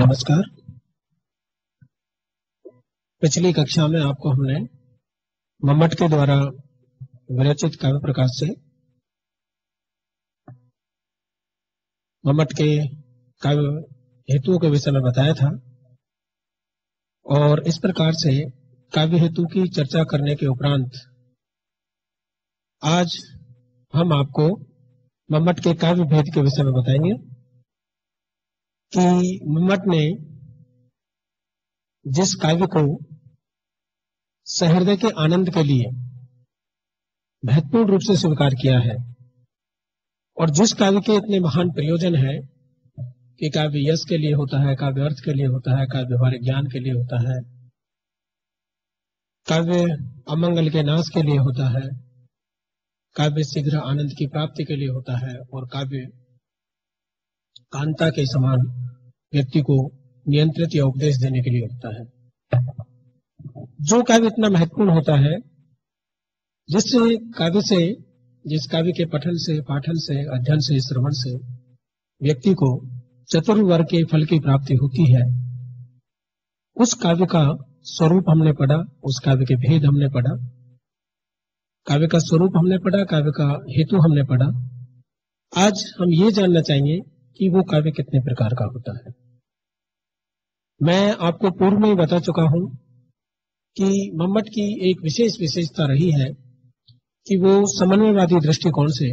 नमस्कार। पिछली कक्षा में आपको हमने मम्मट के द्वारा विरचित काव्य प्रकाश से मम्मट के काव्य हेतुओं के विषय में बताया था और इस प्रकार से काव्य हेतु की चर्चा करने के उपरांत आज हम आपको मम्मट के काव्य भेद के विषय में बताएंगे कि मम्मट ने जिस काव्य को सहृदय के आनंद के लिए महत्वपूर्ण रूप से स्वीकार किया है और जिस काव्य के इतने महान प्रयोजन है कि काव्य यश के लिए होता है, काव्य अर्थ के लिए होता है, काव्य हमारे ज्ञान के लिए होता है, काव्य अमंगल के नाश के लिए होता है, काव्य शीघ्र आनंद की प्राप्ति के लिए होता है और काव्य कांता के समान व्यक्ति को नियंत्रित या उपदेश देने के लिए होता है। जो काव्य इतना महत्वपूर्ण होता है, जिससे काव्य से, जिस काव्य के पठन से, पाठन से, अध्ययन से, श्रवण से व्यक्ति को चतुर्वर्ग के फल की प्राप्ति होती है, उस काव्य का स्वरूप हमने पढ़ा, उस काव्य के भेद हमने पढ़ा, काव्य का स्वरूप हमने पढ़ा, काव्य का हेतु हमने पढ़ा। आज हम ये जानना चाहेंगे कि वो काव्य कितने प्रकार का होता है। मैं आपको पूर्व में ही बता चुका हूं कि मम्मट की एक विशेष विशेषता रही है कि वो समन्वयवादी दृष्टिकोण से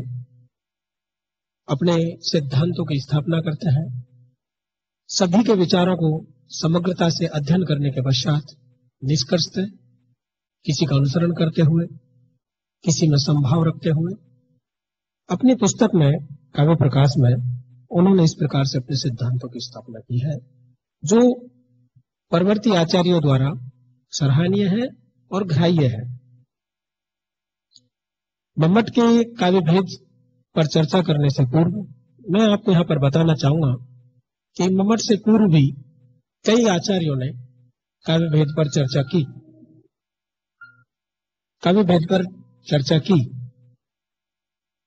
अपने सिद्धांतों की स्थापना करते हैं। सभी के विचारों को समग्रता से अध्ययन करने के पश्चात निष्कर्षतः किसी का अनुसरण करते हुए, किसी में संभाव रखते हुए अपनी पुस्तक में, काव्य प्रकाश में उन्होंने इस प्रकार से अपने सिद्धांतों की स्थापना की है, जो परवर्ती आचार्यों द्वारा सराहनीय है और ग्राह्य है। मम्मट के काव्य भेद पर चर्चा करने से पूर्व मैं आपको यहां पर बताना चाहूंगा कि मम्मट से पूर्व भी कई आचार्यों ने काव्य भेद पर चर्चा की, काव्य भेद पर चर्चा की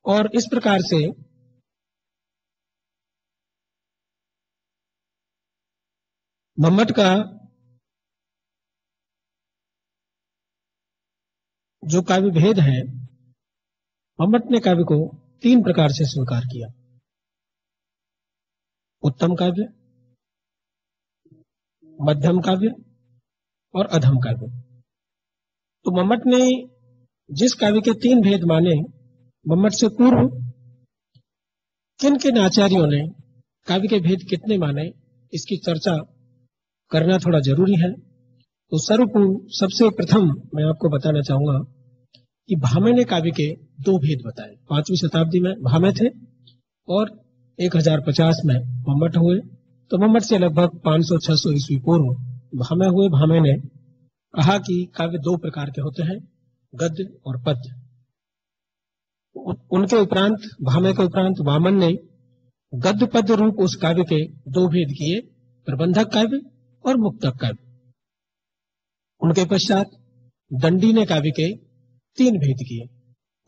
और इस प्रकार से मम्मट का जो काव्य भेद है, मम्मट ने काव्य को तीन प्रकार से स्वीकार किया: उत्तम काव्य, मध्यम काव्य और अधम काव्य। तो मम्मट ने जिस काव्य के तीन भेद माने, मम्मट से पूर्व किन किन आचार्यों ने काव्य के भेद कितने माने, इसकी चर्चा करना थोड़ा जरूरी है। तो सर्वपूर्व सबसे प्रथम मैं आपको बताना चाहूंगा कि भामे ने काव्य के दो भेद बताए। 5वीं शताब्दी में भामे थे और 1050 में मम्मट हुए। तो मम्मट से लगभग 500-600 ईस्वी पूर्व भामे हुए। भामे ने कहा कि काव्य दो प्रकार के होते हैं, गद्य और पद्य। उनके उपरांत, भामे के उपरांत वामन ने गद्य पद्य रूप उस काव्य के दो भेद किए: प्रबंधक काव्य और मुक्तक काव्य। उनके पश्चात दंडी ने काव्य के तीन भेद किए।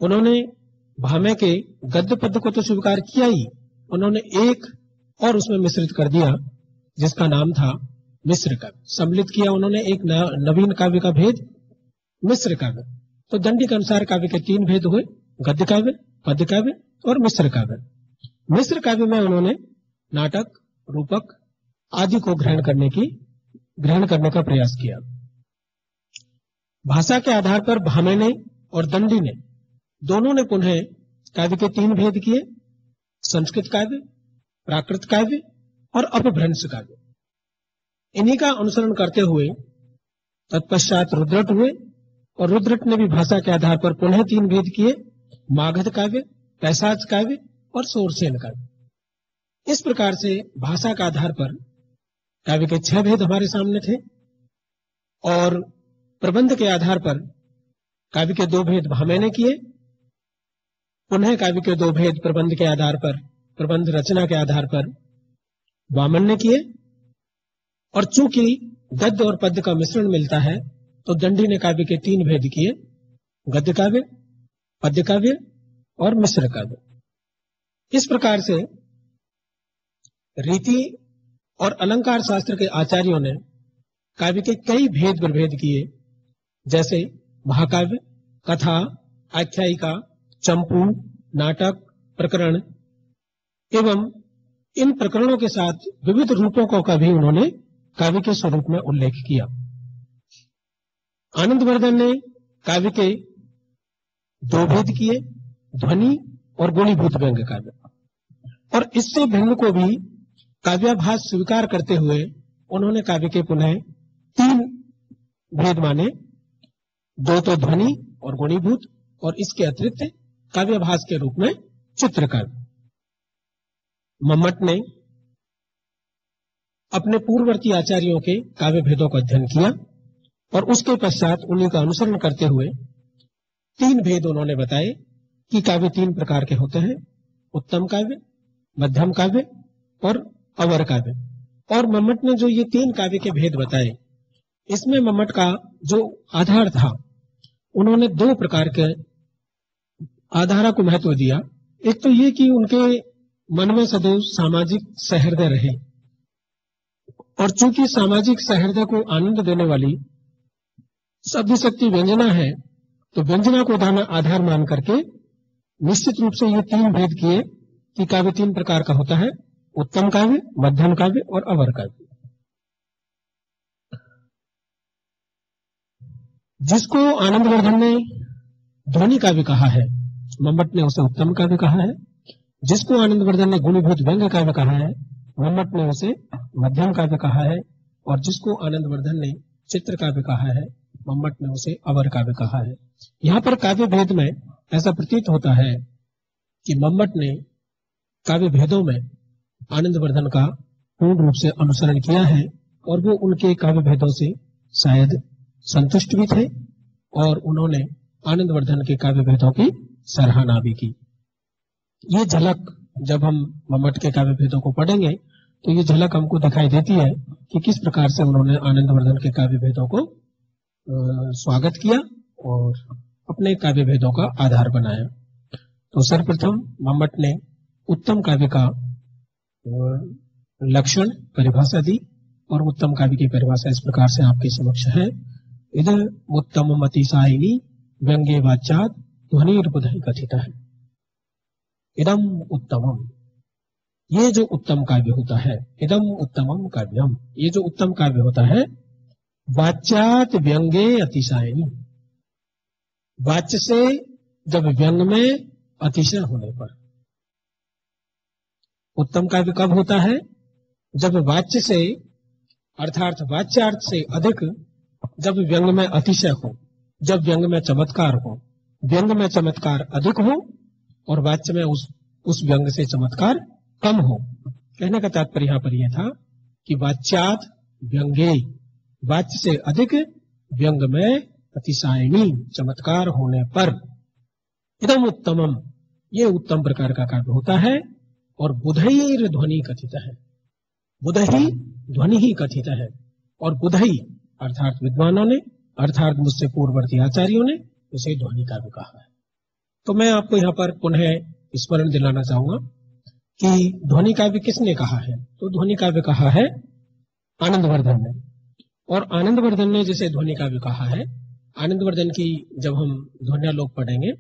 उन्होंने भामे के गद्य पद्य को तो स्वीकार किया ही, उन्होंने एक और उसमें मिश्रित कर दिया जिसका नाम था मिश्र काव्य। सम्मिलित किया उन्होंने एक नवीन काव्य का भेद, मिश्र काव्य। तो दंडी के अनुसार काव्य के तीन भेद हुए: गद्य काव्य, पद्य काव्य और मिश्र काव्य। मिश्र काव्य में उन्होंने नाटक, रूपक आदि को ग्रहण करने का प्रयास किया। भाषा के आधार पर भामे ने और दंडी ने, दोनों ने पुनः काव्य के तीन भेद किए: संस्कृत काव्य, प्राकृत काव्य और अपभ्रंश काव्य। इन्हीं का अनुसरण करते हुए तत्पश्चात रुद्रट हुए और रुद्रट ने भी भाषा के आधार पर पुनः तीन भेद किए: मागध काव्य, पैशाच काव्य और शोरसेन काव्य। इस प्रकार से भाषा का आधार पर काव्य के 6 भेद हमारे सामने थे और प्रबंध के आधार पर काव्य के 2 भेद भामे ने किए। पुनः काव्य के 2 भेद प्रबंध के आधार पर, प्रबंध रचना के आधार पर वामन ने किए। और चूंकि गद्य और पद्य का मिश्रण मिलता है तो दंडी ने काव्य के 3 भेद किए: गद्य काव्य, पद्य काव्य और मिश्र काव्य। इस प्रकार से रीति और अलंकार शास्त्र के आचार्यों ने काव्य के कई भेद प्रभेद किए, जैसे महाकाव्य, कथा, आख्यायिका, चंपू, नाटक, प्रकरण, एवं इन प्रकरणों के साथ विविध रूपों का भी उन्होंने काव्य के स्वरूप में उल्लेख किया। आनंदवर्धन ने काव्य के दो भेद किए, ध्वनि और गुणीभूत व्यंग्य काव्य, और इससे भिन्न को भी काव्याभास स्वीकार करते हुए उन्होंने काव्य के पुनः तीन भेद माने, दो तो ध्वनि और गुणीभूत, और इसके अतिरिक्त काव्याभास के रूप में चित्रकाव्य। मम्मट ने अपने पूर्ववर्ती आचार्यों के काव्य भेदों का अध्ययन किया और उसके पश्चात उन्हीं का अनुसरण करते हुए तीन भेद उन्होंने बताए कि काव्य तीन प्रकार के होते हैं, उत्तम काव्य, मध्यम काव्य और अवर काव्य। और मम्मट ने जो ये तीन काव्य के भेद बताए, इसमें मम्मट का जो आधार था, उन्होंने दो प्रकार के आधारा को महत्व दिया। एक तो ये कि उनके मन में सदैव सामाजिक सहृदय रहे, और चूंकि सामाजिक सहृदय को आनंद देने वाली शब्द शक्ति व्यंजना है, तो व्यंजना को आधार मान करके निश्चित रूप से ये तीन भेद किए कि काव्य तीन प्रकार का होता है, उत्तम काव्य, मध्यम काव्य और अवर काव्य। जिसको आनंदवर्धन ने ध्वनि काव्य कहा है, मम्मट ने उसे उत्तम काव्य कहा है। जिसको आनंदवर्धन ने गुणीभूत व्यंग्य काव्य कहा है, मम्मट ने उसे मध्यम काव्य कहा है। और जिसको आनंदवर्धन ने चित्र काव्य कहा है, मम्मट ने उसे अवर काव्य कहा है। यहाँ पर काव्य भेद में ऐसा प्रतीत होता है कि मम्मट ने काव्य भेदों में आनंदवर्धन का पूर्ण रूप से अनुसरण किया है, और वो उनके काव्य भेदों से शायद संतुष्ट भी थे, और उन्होंने आनंदवर्धन के काव्य भेदों की सराहना भी की। ये झलक जब हम मम्मट के काव्य भेदों को पढ़ेंगे तो ये झलक हमको दिखाई देती है कि किस प्रकार से उन्होंने आनंदवर्धन के काव्य भेदों को स्वागत किया और अपने काव्य भेदों का आधार बनाया। तो सर्वप्रथम मम्मट ने उत्तम काव्य का लक्षण परिभाषा दी, और उत्तम काव्य की परिभाषा इस प्रकार से आपके समक्ष है। इधर उत्तम अतिशायिनी व्यंग्ये वाच्यात् ध्वनिर्बुधै कथिता है। इदम उत्तमम, ये जो उत्तम काव्य होता है, इदम उत्तमम काव्यम, ये जो उत्तम काव्य होता है, वाच्यात व्यंग्ये अतिशायिनी, वाच्य से जब व्यंग में अतिशय होने पर। उत्तम काव्य कब होता है? जब वाच्य से अर्थात वाच्यार्थ से अधिक जब व्यंग में अतिशय हो, जब व्यंग में चमत्कार हो, व्यंग में चमत्कार अधिक हो और वाच्य में उस व्यंग से चमत्कार कम हो। कहने का तात्पर्य यहां पर यह था कि वाच्यात व्यंगे, वाच्य से अधिक व्यंग में अतिशायिनी चमत्कार होने पर इदम उत्तमम, ये उत्तम प्रकार का काव्य होता है। और बुधैर ध्वनि कथित है, बुधही ध्वनि ही कथित है। और बुधई अर्थात विद्वानों ने, अर्थात मुझसे पूर्ववर्ती आचार्यों ने उसे ध्वनि काव्य कहा है। तो मैं आपको यहाँ पर पुनः स्मरण दिलाना चाहूंगा कि ध्वनि काव्य किसने कहा है। तो ध्वनि काव्य कहा है आनंदवर्धन ने। और आनंदवर्धन ने जिसे ध्वनि काव्य कहा है, आनंदवर्धन की जब हम ध्वन्यालोक पढ़ेंगे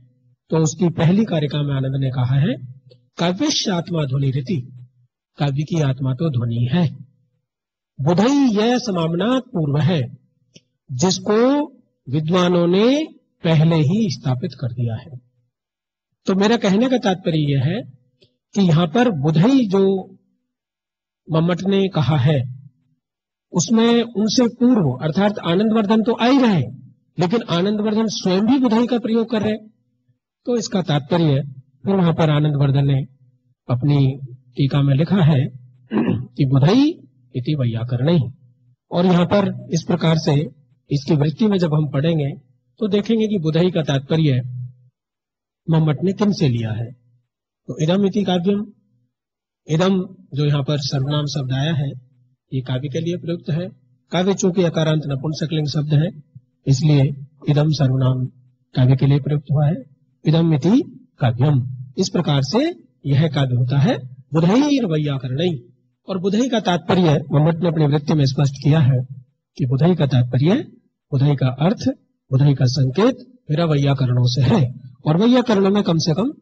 तो उसकी पहली कारिका में आनंद ने कहा है काव्यस्य आत्मा ध्वनि रीति, काव्य की आत्मा तो ध्वनि है। बुधई यह समामनात पूर्व है, जिसको विद्वानों ने पहले ही स्थापित कर दिया है। तो मेरा कहने का तात्पर्य यह है कि यहां पर बुधई जो मम्मट ने कहा है, उसमें उनसे पूर्व अर्थात आनंदवर्धन तो आ ही रहे, लेकिन आनंदवर्धन स्वयं भी बुधई का प्रयोग कर रहे। तो इसका तात्पर्य फिर वहां पर आनंदवर्धन ने अपनी टीका में लिखा है कि बुधई इति वैयाकरणै। और यहां पर इस प्रकार से इसकी वृत्ति में जब हम पढ़ेंगे तो देखेंगे कि बुधई का तात्पर्य मम्मट ने किन से लिया है। तो इदम इति काव्यम, इदम जो यहाँ पर सर्वनाम शब्द आया है ये काव्य के लिए प्रयुक्त है। काव्य चूंकि अकारांत नपुंसकलिंग शब्द है, इसलिए इदम सर्वनाम काव्य के लिए प्रयुक्त हुआ है। इदम इति काव्यम, इस प्रकार से यह काव्य होता है बुधैर वैयाकरणै। और बुधई का तात्पर्य मम्मट ने अपनी वृत्ति में स्पष्ट किया है कि बुधई का तात्पर्य, बुधई का अर्थ, बुधई का संकेत मेरा वैयाकरणों से है। और वैयाकरणों में कम से कम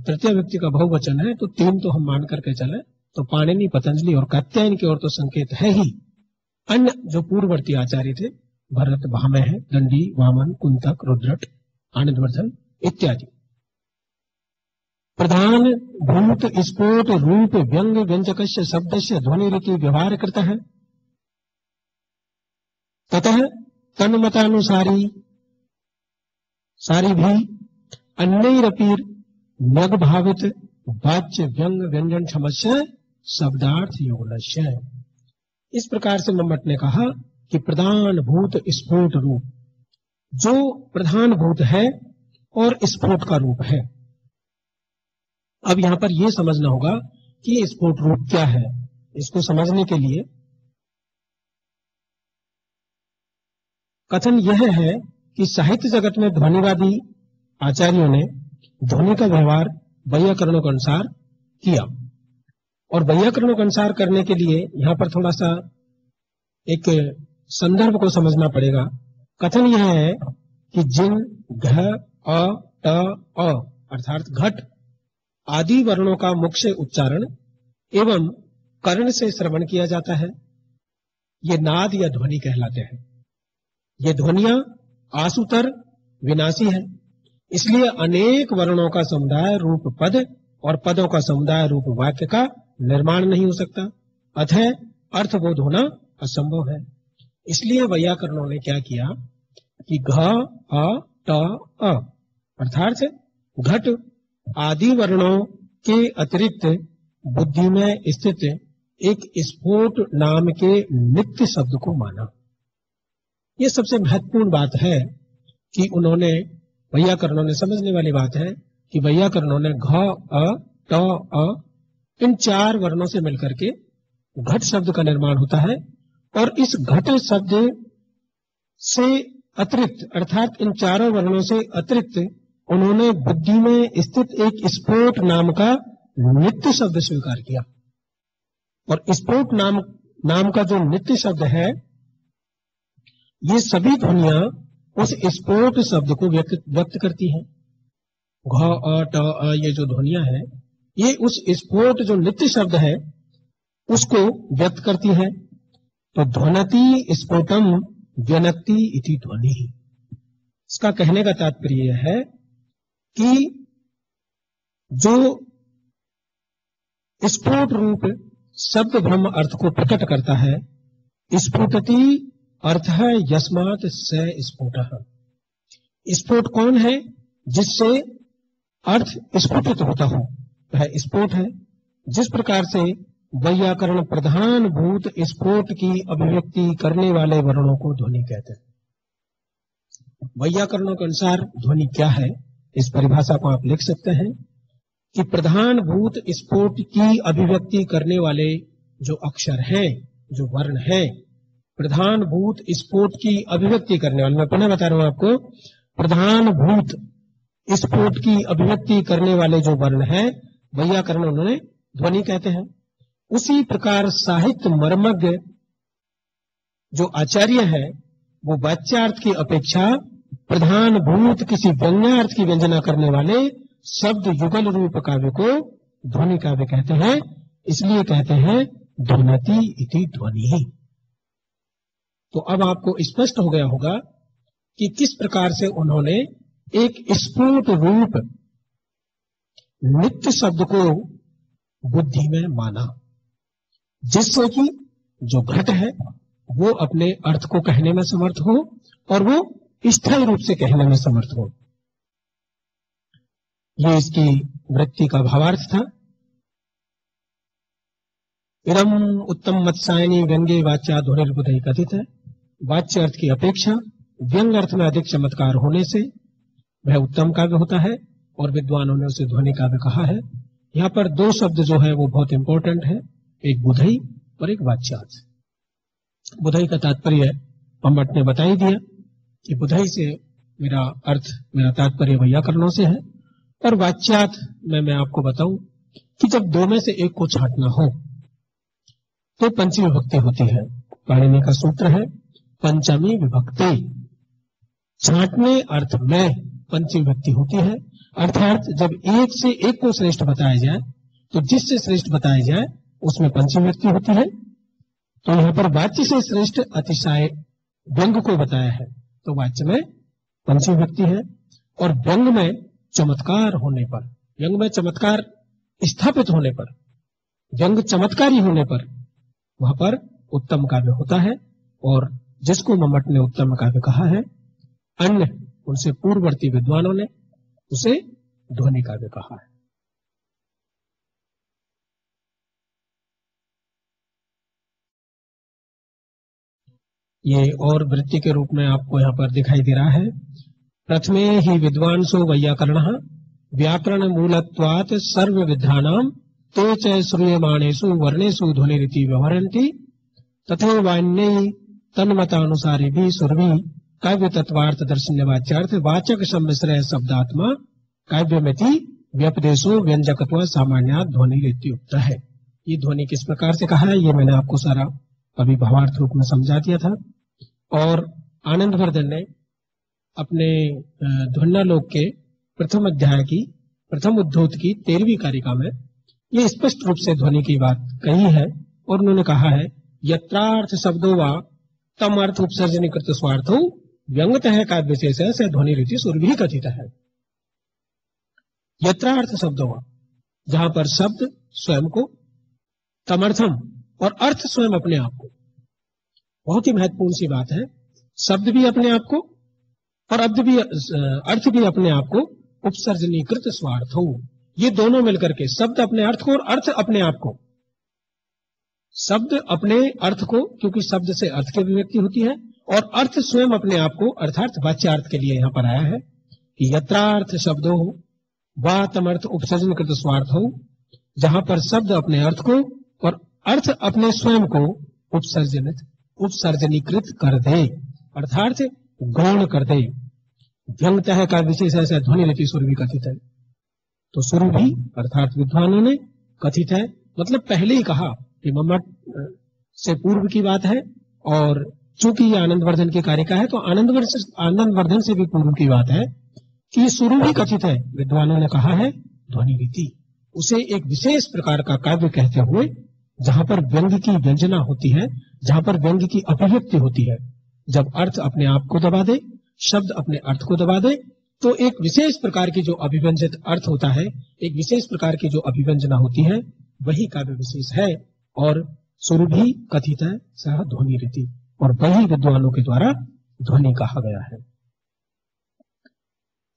तृतीय व्यक्ति का बहुवचन है, तो 3 तो हम मान करके चले। तो पाणिनि, पतंजलि और कात्यायन की ओर तो संकेत है ही। अन्य जो पूर्ववर्ती आचार्य थे, भरत, भामह, दंडी, वामन, कुंतक, रुद्रट, आनंदवर्धन इत्यादि, प्रधान भूत स्फोट रूप व्यंग व्यंजकस्य शब्दस्य ध्वनि रीति व्यवहार करता है। ततः तन्मतानुसारी सारी भी अन्यरपि नग भावित वाच्य व्यंग व्यंजन क्षमस्य शब्दार्थ योगलस्य। इस प्रकार से मम्मट ने कहा कि प्रधान भूत स्फोट रूप, जो प्रधान भूत है और स्फोट का रूप है। अब यहां पर यह समझना होगा कि स्फोट रूप क्या है। इसको समझने के लिए कथन यह है कि साहित्य जगत में ध्वनिवादी आचार्यों ने ध्वनि का व्यवहार वैयाकरणों के अनुसार किया। और वैयाकरणों के अनुसार करने के लिए यहां पर थोड़ा सा एक संदर्भ को समझना पड़ेगा। कथन यह है कि जिन, घ, अ, ट, अ अर्थात घट आदि वर्णों का मुख्य उच्चारण एवं कर्ण से श्रवण किया जाता है, ये नाद या ध्वनि कहलाते हैं। ये ध्वनियां आसुतर विनाशी है, इसलिए अनेक वर्णों का समुदाय रूप पद और पदों का समुदाय रूप वाक्य का निर्माण नहीं हो सकता, अतः अर्थबोध होना असंभव है। इसलिए वैयाकरणों ने क्या किया कि घ, अ, ट, अ अर्थात घट आदि वर्णों के अतिरिक्त बुद्धि में स्थित एक स्फोट नाम के नित्य शब्द को माना। यह सबसे महत्वपूर्ण बात है कि उन्होंने, वैयाकरणों ने, समझने वाली बात है कि वैयाकरणों ने घ, अ, ट, अ इन 4 वर्णों से मिलकर के घट शब्द का निर्माण होता है। और इस घट शब्द से अतिरिक्त अर्थात इन 4 वर्णों से अतिरिक्त उन्होंने बुद्धि में स्थित एक स्फोट नाम का नित्य शब्द स्वीकार किया। और स्फोट नाम का जो नित्य शब्द है, ये सभी ध्वनियां उस स्फोट शब्द को व्यक्त करती हैं। घ, अ, ट, अ ये जो ध्वनियां हैं, ये उस स्फोट जो नित्य शब्द है उसको व्यक्त करती है। तो ध्वनति स्फोटम व्यनक्ति इति ध्वनि। इसका कहने का तात्पर्य यह है कि जो स्फोट रूप शब्द ब्रह्म अर्थ को प्रकट करता है, स्फुटति अर्थ है यस्मात् स स्फोटः। स्फोट कौन है? जिससे अर्थ स्फुटित होता हो, वह स्फोट है। जिस प्रकार से वैयाकरण प्रधान भूत स्फोट की अभिव्यक्ति करने वाले वर्णों को ध्वनि कहते हैं। वैयाकरणों के अनुसार ध्वनि क्या है, इस परिभाषा को आप लिख सकते हैं कि प्रधान भूत स्फोट की अभिव्यक्ति करने वाले जो अक्षर हैं, जो वर्ण हैं, प्रधान भूत स्फोट की अभिव्यक्ति करने वाले, मैं पुनः बता रहा हूं आपको, प्रधान भूत स्फोट की अभिव्यक्ति करने वाले जो वर्ण हैं, वैयाकरण उन्होंने ध्वनि कहते हैं। उसी प्रकार साहित्य मर्मज्ञ जो आचार्य है, वो वाच्यार्थ की अपेक्षा प्रधान भूत किसी व्यंग्यार्थ की व्यंजना करने वाले शब्द युगल रूप काव्य को ध्वनि काव्य कहते हैं। इसलिए कहते हैं ध्वनति इति ध्वनि। तो अब आपको स्पष्ट हो गया होगा कि किस प्रकार से उन्होंने एक स्फुट रूप नित्य शब्द को बुद्धि में माना, जिससे कि जो घट है वो अपने अर्थ को कहने में समर्थ हो और वो स्थायी रूप से कहने में समर्थ हो। ये इसकी वृत्ति का भावार्थ था। इदम उत्तम मत्सायनी व्यंग्य वाच्या ध्वनिर्बुधि कथित है। वाच्य अर्थ की अपेक्षा व्यंग अर्थ में अधिक चमत्कार होने से वह उत्तम काव्य होता है और विद्वानों ने उसे ध्वनि काव्य कहा है। यहाँ पर 2 शब्द जो है वो बहुत इंपॉर्टेंट है, एक बुधई और एक वाच्यार्थ। बुधई का तात्पर्य मम्मट ने बता ही दिया कि बुधई से मेरा तात्पर्य वैयाकरणों से है। और वाच्यार्थ में मैं आपको बताऊं कि जब 2 में से एक को छांटना हो तो पंचमी विभक्ति होती है। पाणिनि का सूत्र है पंचमी विभक्ति। छांटने अर्थ में पंचमी विभक्ति होती है, अर्थात जब एक से एक को श्रेष्ठ बताया जाए तो जिससे श्रेष्ठ बताया जाए उसमें पंचमी विभक्ति होती है। तो यहां पर वाच्य से श्रेष्ठ अतिशय व्यंग को बताया है तो वाच्य में पंचमी विभक्ति है। और व्यंग में चमत्कार होने पर, व्यंग में चमत्कार स्थापित होने पर, व्यंग चमत्कारी होने पर वहां पर उत्तम काव्य होता है। और जिसको मम्मट ने उत्तम काव्य कहा है, अन्य उनसे पूर्ववर्ती विद्वानों ने उसे ध्वनि काव्य कहा है। ये और वृत्ति के रूप में आपको यहाँ पर दिखाई दे रहा है। प्रथमे ही विद्वांसो वैयाकरणः व्याकरण मूलत्वात् सर्व विद्यानां ते च श्रूयमाणेषु वर्णेषु ध्वनिरिति व्यवहरन्ति तथैवान्यै तन्मतानुसारिभिः सुरभिः काव्य तत्वार्थ दर्शन्य वाच्यार्थ वाचक सम्मिश्रय शब्दात्मा काव्यमिति व्यपदेशो व्यंजकत्व सामान्यात् ध्वनिरिति उक्तः है। ये ध्वनि किस प्रकार से कहा है ये मैंने आपको सारा अभी भावार्थ रूप में समझा दिया था। और आनंदवर्धन ने अपने ध्वन्यालोक के प्रथम अध्याय की प्रथम उद्धोत की 13वीं कारिका में ये स्पष्ट रूप से ध्वनि की बात कही है। और उन्होंने कहा है यत्रार्थ शब्दो वा तम अर्थ उपसर्जनीकृत स्वार्थो व्यंगतः काव्य विशेष से ध्वनि रीति सुरभि कथित है। यत्रार्थ शब्दो वा, जहां पर शब्द स्वयं को, तमर्थम और अर्थ स्वयं अपने आप को, बहुत ही महत्वपूर्ण सी बात है। शब्द भी अपने आप को और अर्थ भी अपने आप को उपसर्जनीकृत स्वार्थ हो, ये दोनों मिलकर के शब्द अपने अर्थ को और अर्थ अपने आप को। शब्द अपने अर्थ को, क्योंकि शब्द से अर्थ की अभिव्यक्ति होती है, और अर्थ स्वयं अपने आप को अर्थात वाच्यार्थ के लिए यहां पर आया है कि यत्रार्थ शब्दो हो वा तमर्थ उपसर्जनीकृत स्वार्थ हो, जहां पर शब्द अपने अर्थ को और अर्थ अपने स्वयं को उपसर्जनीकृत कर दे, अर्थात गौण कर दे। व्यंगतः का विशेष ऐसा ध्वनि लिपि सुरभि कथित है। तो सुरभि अर्थात विद्वानों ने, कथित है मतलब पहले ही कहा कि मम्मट से पूर्व की बात है, और चूंकि ये आनंदवर्धन की कारिका है तो आनंदवर्धन से भी पूर्व की बात है कि सुरभि कथित है। विद्वानों ने कहा है ध्वनि रीति, उसे एक विशेष प्रकार का काव्य कहते हुए जहां पर व्यंग की व्यंजना होती है, जहां पर व्यंग की अभिव्यक्ति होती है, जब अर्थ अपने आप को दबा दे, शब्द अपने अर्थ को दबा दे, तो एक विशेष प्रकार की जो अभिव्यंजित अर्थ होता है, एक विशेष प्रकार की जो अभिव्यंजना होती है, वही काव्य विशेष है। और सुरभि कथित है सह ध्वनि रीति, और वही विद्वानों के द्वारा ध्वनि कहा गया है।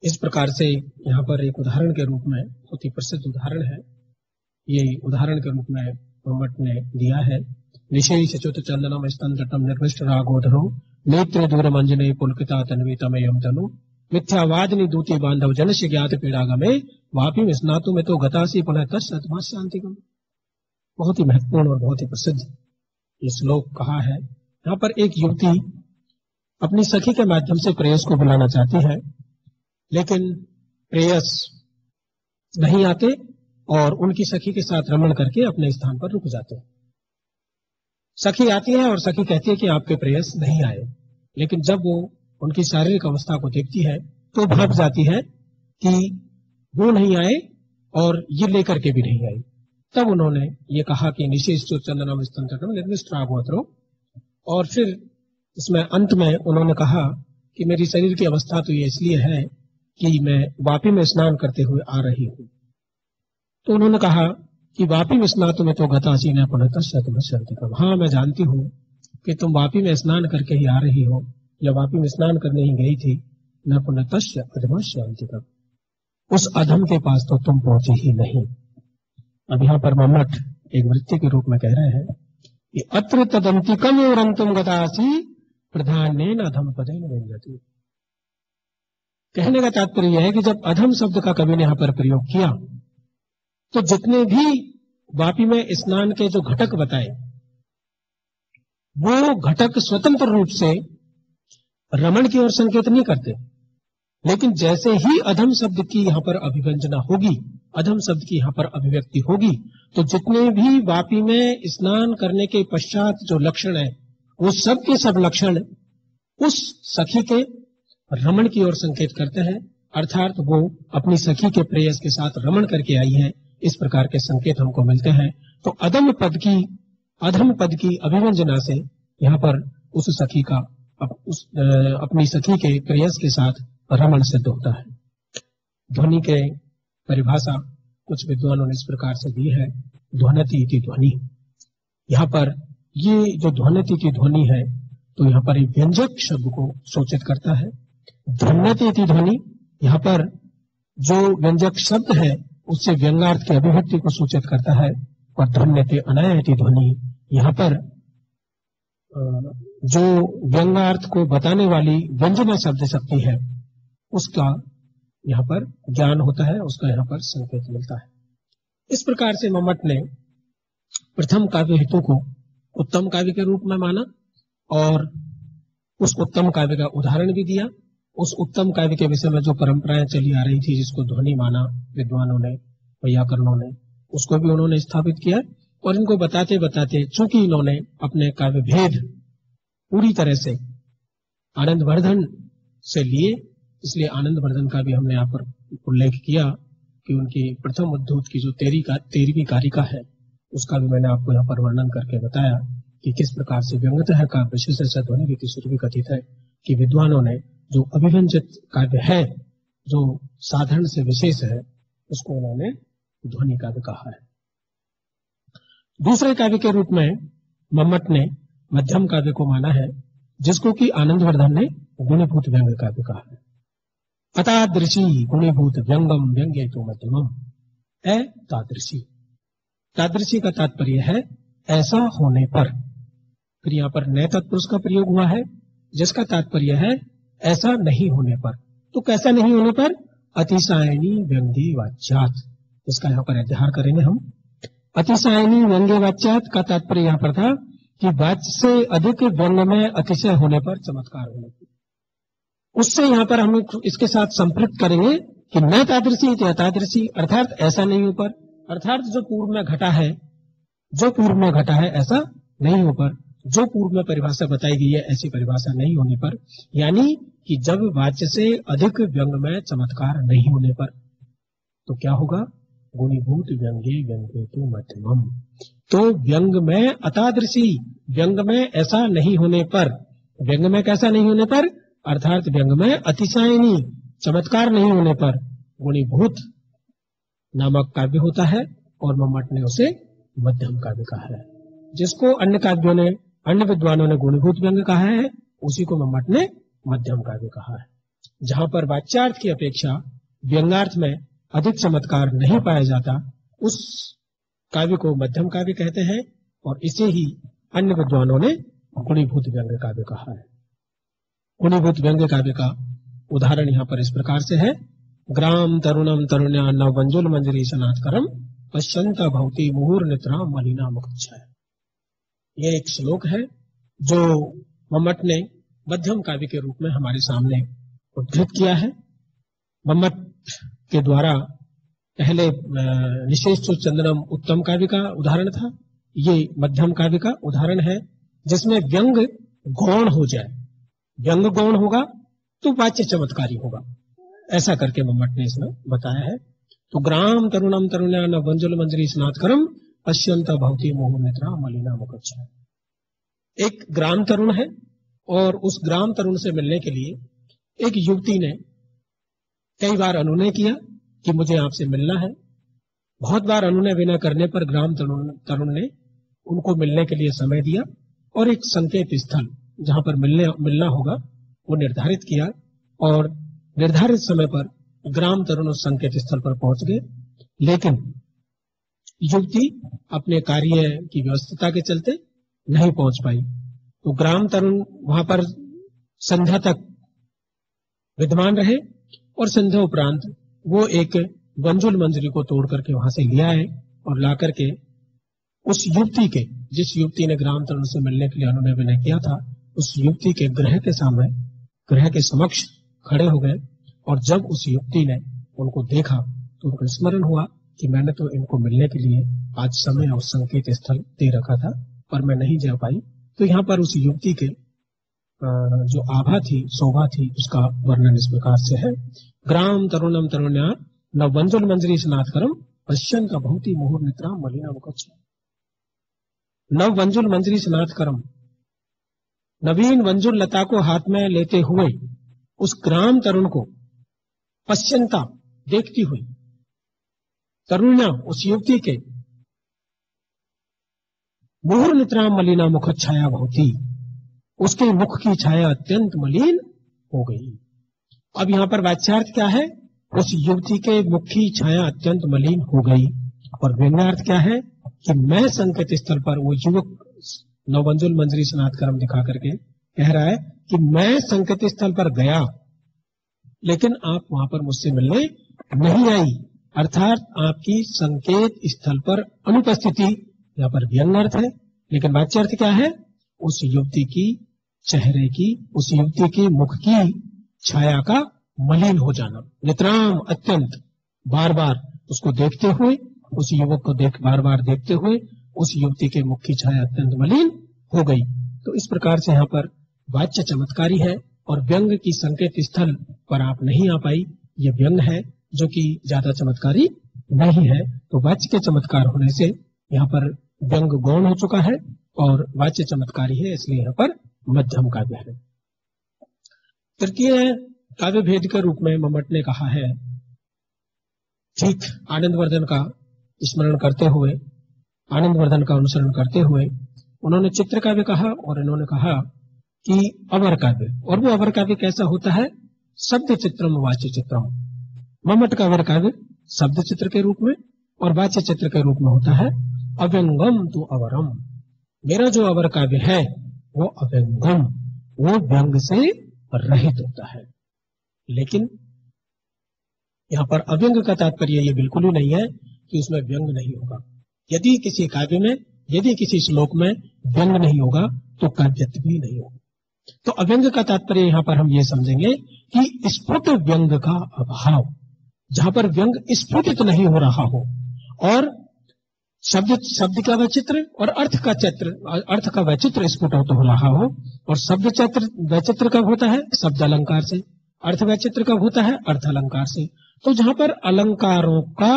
इस प्रकार से यहाँ पर एक उदाहरण के रूप में, बहुत ही प्रसिद्ध उदाहरण है, ये उदाहरण के रूप में मम्मट ने दिया है। निशेष च्युत चंदनम स्तंतटम निर्विष्ट रागोधरो नेत्र दूर मंजने पुलकिता तन्वी तमयम तनु मिथ्यावादिनी दूती बांधव जनस्य ज्ञात पीड़ागमे वापी में स्नातु में तो गतासी पुनः तत्मा शांतिगम। बहुत ही महत्वपूर्ण और बहुत ही प्रसिद्ध ये श्लोक कहा है। यहाँ पर एक युवती अपनी सखी के माध्यम से प्रेयस को बुलाना चाहती है, लेकिन प्रेयस नहीं आते और उनकी सखी के साथ रमण करके अपने स्थान पर रुक जाते हैं। सखी आती है और सखी कहती है कि आपके प्रेयस नहीं आए, लेकिन जब वो उनकी शारीरिक अवस्था को देखती है तो भाग जाती है कि वो नहीं आए और ये लेकर के भी नहीं आई। तब उन्होंने ये कहा कि निशेष चंदनम स्तंतटम निर्विष्ट रागोत्रो, और फिर इसमें अंत में उन्होंने कहा कि मेरी शरीर की अवस्था तो ये इसलिए है कि मैं वापी में स्नान करते हुए आ रही हूं। तो उन्होंने कहा कि वापी में स्नान में तो गतासी न पुनः शतम। हाँ, मैं जानती हूं कि तुम वापी में स्नान करके ही आ रही हो, या वापी में स्नान करने ही गई थी। न पुनः शांतिकम, उस अधम के पास तो तुम पहुंची ही नहीं। अब यहाँ पर मम्मट एक वृत्ति के रूप में कह रहे हैं कि अत्र तदंतिकम एवं तुम गतासी प्रधान अधम पदे न व्यंजति। कहने का तात्पर्य यह है कि जब अधम शब्द का कवि ने यहाँ पर प्रयोग किया तो जितने भी वापी में स्नान के जो घटक बताए, वो घटक स्वतंत्र रूप से रमण की ओर संकेत नहीं करते, लेकिन जैसे ही अधम शब्द की यहां पर अभिव्यंजना होगी अधम शब्द की यहाँ पर अभिव्यक्ति होगी। तो जितने भी वापी में स्नान करने के पश्चात जो लक्षण है, वो सब के सब लक्षण उस सखी के रमण की ओर संकेत करते हैं, अर्थात वो अपनी सखी के प्रेयस के साथ रमण करके आई है, इस प्रकार के संकेत हमको मिलते हैं। तो अधम पद की अभिव्यंजना से यहाँ पर उस सखी का अपनी सखी के प्रेयस के साथ रमण सिद्ध होता है। ध्वनि के परिभाषा कुछ विद्वानों ने इस प्रकार से दी है, ध्वनति इति ध्वनि। यहाँ पर ये जो ध्वनति की ध्वनि है, तो यहाँ पर एक व्यंजक शब्द को सूचित करता है। ध्वन्यति इति ध्वनि, यहाँ पर जो व्यंजक शब्द है उससे व्यंग्यार्थ की अभिव्यक्ति को सूचित करता है। और ध्वन्यति अनया इति ध्वनि, यहाँ पर जो व्यंग्यार्थ को बताने वाली व्यंजना शब्द शक्ति है, उसका यहाँ पर ज्ञान होता है, उसका यहाँ पर संकेत मिलता है। इस प्रकार से मम्मट ने प्रथम काव्य हेतु को उत्तम काव्य के रूप में माना और उस उत्तम काव्य का उदाहरण भी दिया। उस उत्तम काव्य के विषय में जो परंपराएं चली आ रही थी, जिसको ध्वनि माना विद्वानों ने, वैयाकरणों ने, उसको भी उन्होंने स्थापित किया। और इनको बताते बताते चूंकि इन्होंने अपने काव्य भेद पूरी तरह से आनंदवर्धन से लिए, इसलिए आनंदवर्धन का भी हमने यहाँ पर उल्लेख किया कि उनकी प्रथम उद्धूत की जो 13वीं कारिका है, उसका भी मैंने आपको यहाँ पर वर्णन करके बताया कि किस प्रकार से व्यंग्यतः का विशेष ध्वनि रीति सूत्र भी कथित है कि विद्वानों ने जो अभिव्यंजित काव्य है, जो साधारण से विशेष है, उसको उन्होंने ध्वनि काव्य कहा है। दूसरे काव्य के रूप में मम्मट ने मध्यम काव्य को माना है, जिसको कि आनंदवर्धन ने गुणीभूत व्यंग्य काव्य कहा है। अतादृशी गुणीभूत व्यंगम व्यंग्य तो मध्यमम, तादृशी। तादृशी का तात्पर्य है ऐसा होने पर। फिर यहाँ पर नए तत्पुरुष का प्रयोग हुआ है, जिसका तात्पर्य है ऐसा नहीं होने पर। तो कैसा नहीं होने पर? अतिशायनी व्यंग्य वाच्यात, इसका यहाँ पर अध्ययन करेंगे हम। अतिशायनी व्यंग्य वाच्यात का तात्पर्य यहाँ पर था कि वाच्य से अधिक व्यंग में अतिशय होने पर, चमत्कार होने पर। उससे यहाँ पर हम इसके साथ संपृक्त करेंगे कि न तादृशी अतादृशी, अर्थात ऐसा नहीं हो पर, अर्थात जो पूर्व में घटा है ऐसा नहीं हो पर, जो पूर्व में परिभाषा बताई गई है ऐसी परिभाषा नहीं होने पर, यानी कि जब वाच्य से अधिक व्यंग में चमत्कार नहीं होने पर, तो क्या होगा? गुणीभूत व्यंग्य व्यंग्य तो मध्यमम। तो व्यंग में अतादृशी, व्यंग में ऐसा नहीं होने पर, व्यंग में कैसा नहीं होने पर, अर्थात व्यंग में अतिशायनी, चमत्कार नहीं होने पर गुणीभूत नामक काव्य होता है, और मम्मट ने उसे मध्यम काव्य कहा है। जिसको अन्य विद्वानों ने गुणीभूत व्यंग्य कहा है, उसी को मम्मट ने मध्यम काव्य कहा है। जहां पर वाच्यार्थ की अपेक्षा व्यंग्यार्थ में अधिक चमत्कार नहीं पाया जाता, उस काव्य को मध्यम काव्य कहते हैं, और इसे ही अन्य विद्वानों ने गुणीभूत व्यंग्य काव्य कहा है। गुणीभूत व्यंग्य काव्य का उदाहरण यहाँ पर इस प्रकार से है। ग्राम तरुणम तरुण्या नवंजुल मंजरी सनातकरम पश्यंत भवती मुहुर निद्रा मलिना मुखच्छाया। यह एक श्लोक है जो मम्मट ने मध्यम काव्य के रूप में हमारे सामने उद्धृत किया है। मम्मट के द्वारा पहले निशेष चंदनम उत्तम काव्य का उदाहरण था, ये मध्यम काव्य का उदाहरण है, जिसमें व्यंग गौण हो जाए। व्यंग गौण होगा तो वाच्य चमत्कारी होगा, ऐसा करके मम्मट ने इसमें बताया है। तो ग्राम तरुणम तरुण्या न वंजुल मंजरी स्नातकरम पश्यंत भवती मोह निद्रा मलिना मुखच्छाया। एक ग्राम तरुण है, और उस ग्राम तरुण से मिलने के लिए एक युवती ने कई बार अनुनय किया कि मुझे आपसे मिलना है। बहुत बार अनुनय विनय करने पर ग्राम तरुण ने उनको मिलने के लिए समय दिया, और एक संकेत स्थल जहां पर मिलना होगा वो निर्धारित किया, और निर्धारित समय पर ग्राम तरुण उस संकेत स्थल पर पहुंच गए। लेकिन युवती अपने कार्य की व्यस्तता के चलते नहीं पहुंच पाई। तो ग्राम तरुण वहां पर संध्या तक विद्यमान रहे, और संध्या उपरांत वो एक वंजुल मंजरी को तोड़ करके वहां से ले आए, और ला करके उस युवती के, जिस युवती ने ग्राम तरुण से मिलने के लिए अनुनय विनय किया था, उस युवती के गृह के सामने, गृह के समक्ष खड़े हो गए। और जब उस युवती ने उनको देखा तो उनको स्मरण हुआ कि मैंने तो इनको मिलने के लिए आज समय और संकेत स्थल दे रखा था, पर मैं नहीं जा पाई। तो यहाँ पर उस युवती के जो आभा थी, शोभा थी, उसका वर्णन इस प्रकार से है। ग्राम तरुणम तरुण्या न वंजुल मंजरी स्नातकरम पश्यन का बहुत ही मुहुर निद्रा मलिना मुखच्छ। नव वंजुल मंजरी स्नातकरम, नवीन वंजुल लता को हाथ में लेते हुए उस ग्राम तरुण को पश्यंता देखती हुई, तरुण्या उस युवती के मुहुर निद्रा मलिना मुख छाया भवती, उसके मुख की छाया अत्यंत मलिन हो गई। अब यहां पर वाच्यार्थ क्या है? उस युवती के मुख की छाया अत्यंत मलिन हो गई। और व्यंग्यार्थ क्या है कि मैं संकेत स्थल पर, वो युवक नवंजुल मंजरी स्नातकरम दिखा करके कह रहा है कि मैं संकेत स्थल पर गया, लेकिन आप वहां पर मुझसे मिलने नहीं आई, अर्थात आपकी संकेत स्थल पर अनुपस्थिति यहाँ पर व्यंग्यार्थ है। लेकिन वाच्यार्थ क्या है? उस युवती की चेहरे की, उस युवती के मुख की छाया का मलिन हो जाना, नितराम अत्यंत, बार बार उसको देखते हुए, उस युवक को बार बार देखते हुए उस युवती के मुख की छाया अत्यंत मलिन हो गई। तो इस प्रकार से यहाँ पर वाच्य चमत्कारी है और व्यंग की संकेत स्थल पर आप नहीं आ पाई, ये व्यंग है जो कि ज्यादा चमत्कारी नहीं है। तो वाच्य के चमत्कार होने से यहाँ पर व्यंग गौण हो चुका है और वाच्य चमत्कारी है, इसलिए यहाँ पर मध्यम काव्य है। तृतीय काव्य भेद के रूप में मम्मट ने कहा है, ठीक आनंदवर्धन का स्मरण करते हुए, आनंदवर्धन का अनुसरण करते हुए उन्होंने चित्र काव्य कहा और इन्होंने कहा कि अवर काव्य। और वो अवर काव्य कैसा होता है? शब्द चित्रम वाच्य चित्रम। मम्मट का अवर काव्य शब्द चित्र के रूप में और वाच्य चित्र के रूप में होता है। अव्यंगम तो अवरम, मेरा जो अवर काव्य है वो अव्यंगम, वो व्यंग से रहित होता है। लेकिन यहाँ पर अव्यंग का तात्पर्य ये बिल्कुल ही नहीं है कि उसमें व्यंग नहीं होगा। यदि किसी काव्य में, यदि किसी श्लोक में व्यंग नहीं होगा तो काव्यत्व भी नहीं होगा। तो अव्यंग का तात्पर्य यहाँ पर हम ये समझेंगे कि स्फुट व्यंग का अभाव, जहां पर व्यंग स्फुटित नहीं हो रहा हो और शब्द का वैचित्र और अर्थ का वैचित्र स्फुट हो रहा हो। और शब्द वैचित्र कब होता है? शब्द अलंकार से। अर्थ वैचित्र कब होता है? अर्थ अलंकार से। तो जहां पर अलंकारों का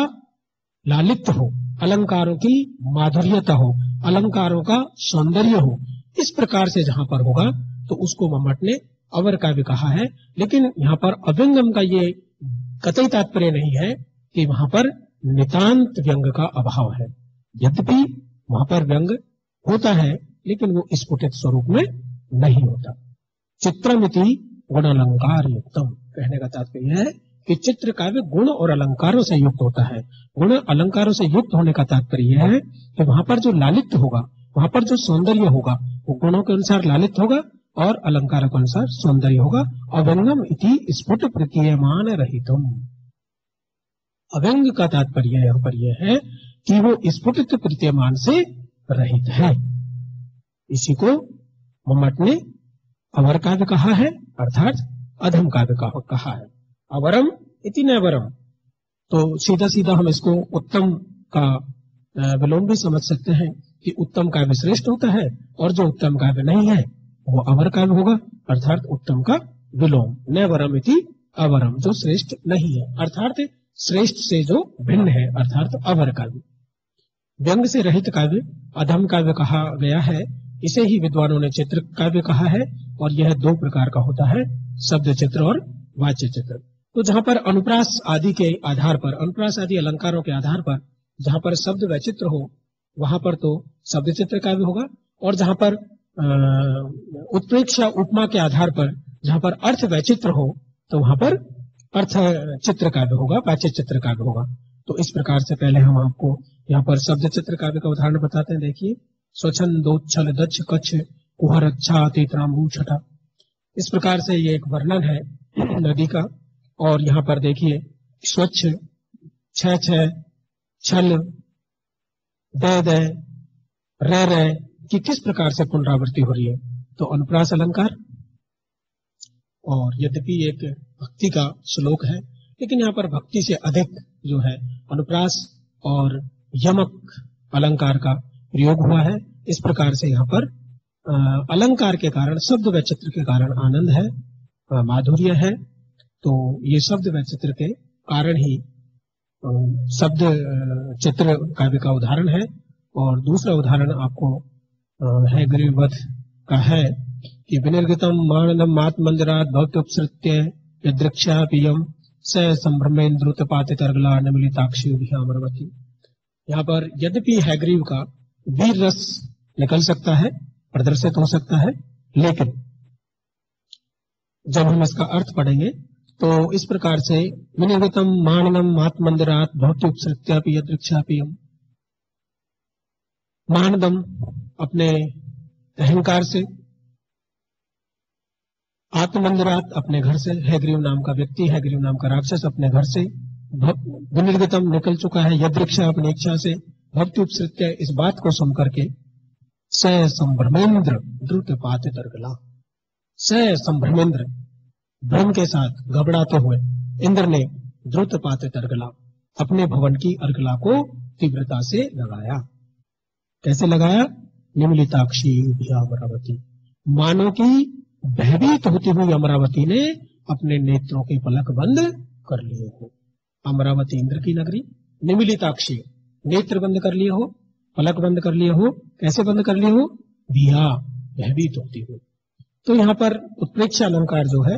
लालित्य हो, अलंकारों की माधुर्यता हो, अलंकारों का सौंदर्य हो, इस प्रकार से जहां पर होगा तो उसको मम्मट ने अवर काव्य कहा है। लेकिन यहाँ पर अव्यंगम का ये कतई तात्पर्य नहीं है कि वहां पर नितांत व्यंग का अभाव है। यद्यपि वहां पर व्यंग होता है लेकिन वो स्फुटित स्वरूप में नहीं होता। चित्रमिति गुण अलंकार युक्तम, कहने का तात्पर्य है कि चित्र काव्य गुण और अलंकारों से युक्त होता है। गुण अलंकारों से युक्त होने का तात्पर्य यह है कि वहां पर जो लालित्य होगा, वहां पर जो सौंदर्य होगा, वो गुणों के अनुसार लालित्य होगा और अलंकारों के अनुसार सौंदर्य होगा। अव्यंगम इति स्फुट प्रतीयमान रहितम, अव्यंग का तात्पर्य यहाँ पर यह है कि वो स्फुटित प्रतीयमान से रहित है। इसी को मम्मट ने अवर काव्य कहा है, अर्थात अधम काव्य कहा है। अवरम इति नवरम, तो सीधा सीधा हम इसको उत्तम का विलोम भी समझ सकते हैं कि उत्तम काव्य श्रेष्ठ होता है और जो उत्तम काव्य नहीं है वो अवर काव्य होगा, अर्थात उत्तम का विलोम। नवरम इति अवरम, जो श्रेष्ठ नहीं है, अर्थात श्रेष्ठ से जो भिन्न है, अर्थात अवर काव्य। व्यंग से रहित काव्य अधम काव्य कहा गया है। इसे ही विद्वानों ने चित्र काव्य कहा है और यह दो प्रकार का होता है, शब्द चित्र और वाच्य चित्र। तो जहां पर अनुप्रास आदि के आधार पर, अनुप्रास आदि अलंकारों के आधार पर जहां पर शब्द वैचित्र हो वहां पर तो शब्द चित्र काव्य होगा, और जहां पर उत्प्रेक्षा उपमा के आधार पर जहां पर अर्थ वैचित्र हो तो वहां पर अर्थ चित्र काव्य होगा, वाच्य चित्र काव्य होगा। तो इस प्रकार से पहले हम आपको यहाँ पर शब्द चित्र काव्य का उदाहरण बताते हैं। देखिए, स्वच्छंदोच्छल दक्ष कच्छ कुहर अच्छा तीतरामू छठा, इस प्रकार से ये एक वर्णन है नदी का। और यहाँ पर देखिए, स्वच्छ, छ छ, छल, द रे की किस प्रकार से पुनरावृत्ति हो रही है। तो अनुप्रास अलंकार, और यद्यपि एक भक्ति का श्लोक है लेकिन यहाँ पर भक्ति से अधिक जो है अनुप्रास और यमक अलंकार का प्रयोग हुआ है। इस प्रकार से यहाँ पर अलंकार के कारण, शब्द वैचित्र के कारण आनंद है, माधुर्य है। तो ये शब्द वैचित्र के कारण ही शब्द चित्र काव्य का उदाहरण है। और दूसरा उदाहरण आपको है गरीबवध का है कि विनिर्गितम मानदम मातमंजरात भक्त्युपसृत्य यदृक्षा पियम स संभ्रमेन्द्रुत पातितर्गला नमिलिताक्षी अमरवती। यहाँ पर यद्यपि हैग्रीव का वीर रस निकल सकता है, प्रदर्शित हो सकता है, लेकिन जब हम इसका अर्थ पढ़ेंगे तो इस प्रकार से विनिर्गितम माननम मातमंदिरात भक्त्युपसृत्यापि यदृक्षापियम। मानदम अपने अहंकार से, आत्मंदिरात अपने घर से, हैग्रीव नाम का व्यक्ति, हैग्रीव नाम का राक्षस अपने घर से, विनिर्गितम निकल चुका है यदृक्षा अपनी इच्छा से, भक्त्युपसृत्य इस बात को सुन करके, स संभ्रमेन्द्र द्रुत पातितर्गला, स संभ्रमेन्द्र भ्रम के साथ घबराते हुए इंद्र ने द्रुत पातितर्गला अपने भवन की अर्गला को तीव्रता से लगाया। कैसे लगाया? निमिलिताक्षी अमरावती, मानो की भयभीत होती हुई अमरावती ने अपने नेत्रों के पलक बंद कर लिए हो। अमरावती इंद्र की नगरी, निमिलिताक्षी नेत्र बंद कर लिए हो, पलक बंद कर लिए हो। कैसे बंद कर लिए हो? भिया, भयभीत होती हो। तो यहाँ पर उत्प्रेक्षा अलंकार जो है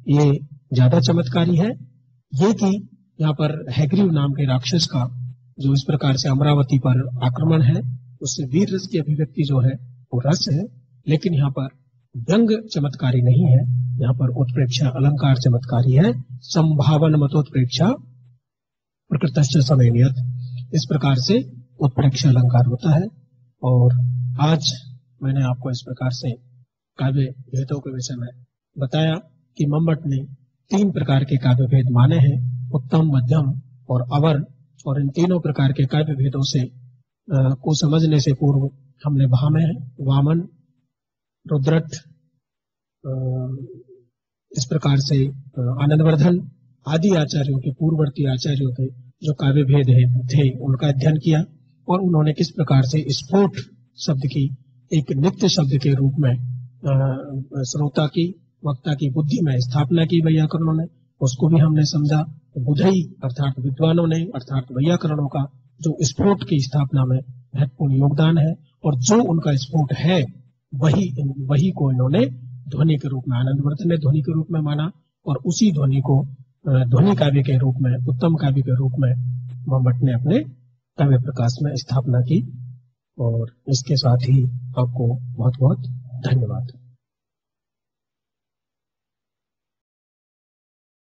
ये ज्यादा चमत्कारी है। ये कि यहाँ पर हैग्रीव नाम के राक्षस का जो इस प्रकार से अमरावती पर आक्रमण है, उससे वीर रस की अभिव्यक्ति जो है वो रस है, लेकिन यहाँ पर व्यंग चमत्कारी नहीं है, यहाँ पर उत्प्रेक्षा अलंकार चमत्कारी है। संभावन मतोत्प्रेक्षा प्रकृतश्च समेनियत, इस प्रकार से उत्प्रेक्षा अलंकार होता है। और आज मैंने आपको इस प्रकार से काव्य भेदों के विषय में बताया कि मम्मट ने 3 प्रकार के काव्य भेद माने हैं, उत्तम, मध्यम और अवर। और इन तीनों प्रकार के काव्य भेदों से को समझने से पूर्व हमने भामे, वामन, रुद्रट, इस प्रकार से आनंदवर्धन आदि आचार्यों के, पूर्ववर्ती आचार्यों के जो काव्य भेद थे उनका अध्ययन किया। और उन्होंने किस प्रकार से स्फोट शब्द की एक नित्य शब्द के रूप में श्रोता की, वक्ता की बुद्धि में स्थापना की वैयाकरणों ने, उसको भी हमने समझा। बुधई अर्थात विद्वानों ने, अर्थात वैयाकरणों का जो स्फोट की स्थापना में महत्वपूर्ण योगदान है, और जो उनका स्फोट है वही को इन्होंने ध्वनि के रूप में, आनंदवर्धन ने ध्वनि के रूप में माना, और उसी ध्वनि को ध्वनि काव्य के रूप में, उत्तम काव्य के रूप में मम्मट ने अपने काव्य प्रकाश में स्थापना की। और इसके साथ ही आपको बहुत बहुत धन्यवाद।